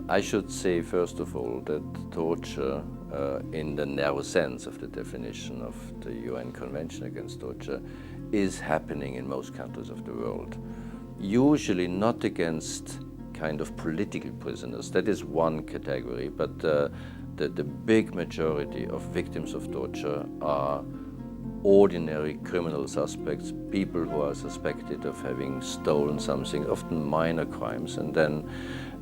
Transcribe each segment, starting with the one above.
I should say, first of all, that torture, in the narrow sense of the definition of the UN Convention Against Torture, is happening in most countries of the world. Usually not against kind of political prisoners, that is one category, but the big majority of victims of torture are ordinary criminal suspects, people who are suspected of having stolen something, often minor crimes, and then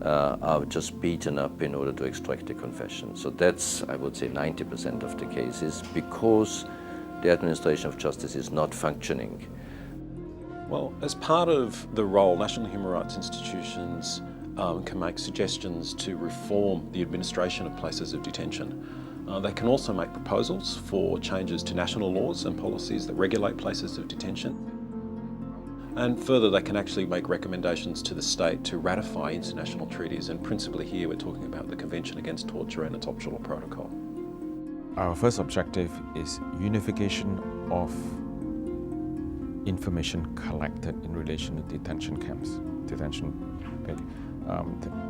are just beaten up in order to extract a confession. So that's, I would say, 90% of the cases, because the administration of justice is not functioning. Well, as part of the role, national human rights institutions can make suggestions to reform the administration of places of detention. They can also make proposals for changes to national laws and policies that regulate places of detention. And further, they can actually make recommendations to the state to ratify international treaties, and principally here we're talking about the Convention Against Torture and its optional protocol. Our first objective is unification of information collected in relation to detention camps.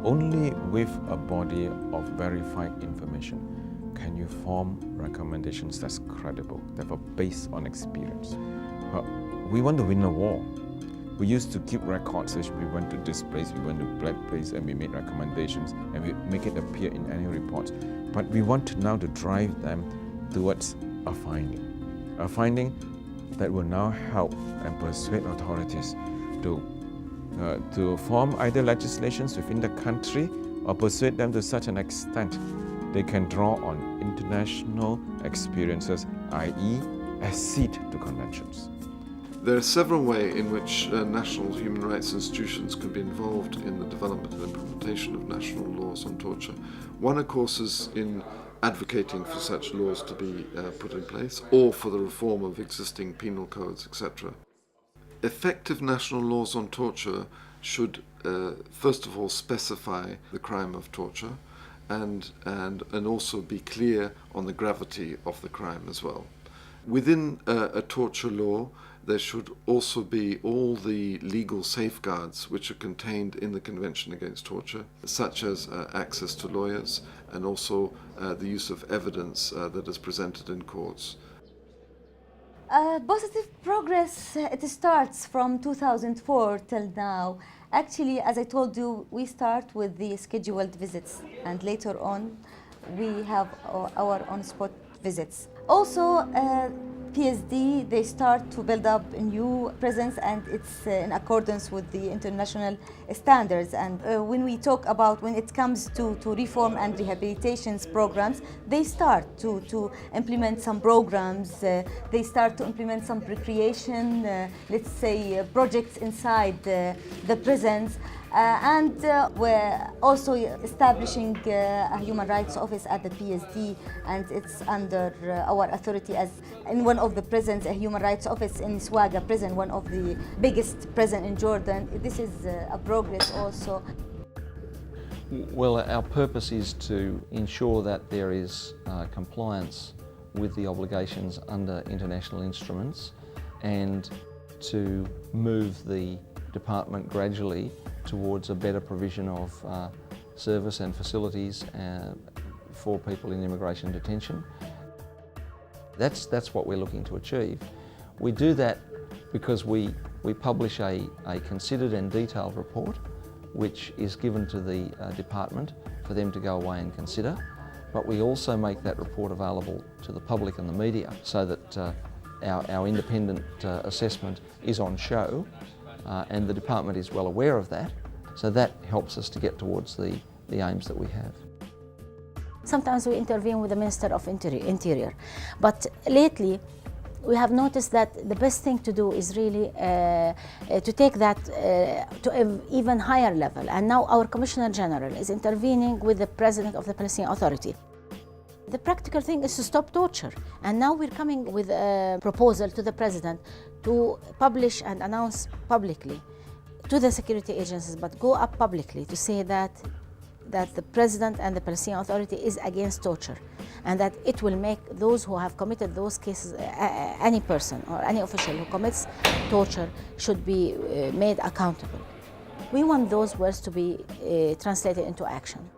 Only with a body of verified information can you form recommendations that's credible, that are based on experience. We want to win a war. We used to keep records, which we went to this place, we went to that place, and we made recommendations, and we make it appear in annual reports. But we want now to drive them towards a finding that will now help and persuade authorities to form either legislations within the country or persuade them to such an extent they can draw on international experiences, i.e. accede to conventions. There are several ways in which national human rights institutions can be involved in the development and implementation of national laws on torture. One, of course, is in advocating for such laws to be put in place, or for the reform of existing penal codes, etc. Effective national laws on torture should, first of all, specify the crime of torture, and also be clear on the gravity of the crime as well. Within a torture law, there should also be all the legal safeguards which are contained in the Convention Against Torture, such as access to lawyers and also the use of evidence that is presented in courts. Positive progress, it starts from 2004 till now. Actually, as I told you, we start with the scheduled visits, and later on we have our on-spot visits. Also, PSD, they start to build up a new presence, and it's in accordance with the international standards. And when it comes to reform and rehabilitation programs, they start to implement some programs. They start to implement some recreation, let's say, projects inside the prisons. And we're also establishing a human rights office at the PSD, and it's under our authority as in one of the prisons, a human rights office in Swaga prison, one of the biggest prison in Jordan. This is a progress also. Well, our purpose is to ensure that there is compliance with the obligations under international instruments, and to move the department gradually towards a better provision of service and facilities for people in immigration detention. That's what we're looking to achieve. We do that because we publish a considered and detailed report which is given to the department for them to go away and consider, but we also make that report available to the public and the media so that our independent assessment is on show. And the department is well aware of that, so that helps us to get towards the aims that we have. Sometimes we intervene with the Minister of Interior, but lately we have noticed that the best thing to do is really to take that to an even higher level. And now our Commissioner General is intervening with the President of the Palestinian Authority. The practical thing is to stop torture, and now we're coming with a proposal to the President to publish and announce publicly to the security agencies, but go up publicly to say that the President and the Palestinian Authority is against torture, and that it will make those who have committed those cases, any person or any official who commits torture should be made accountable. We want those words to be translated into action.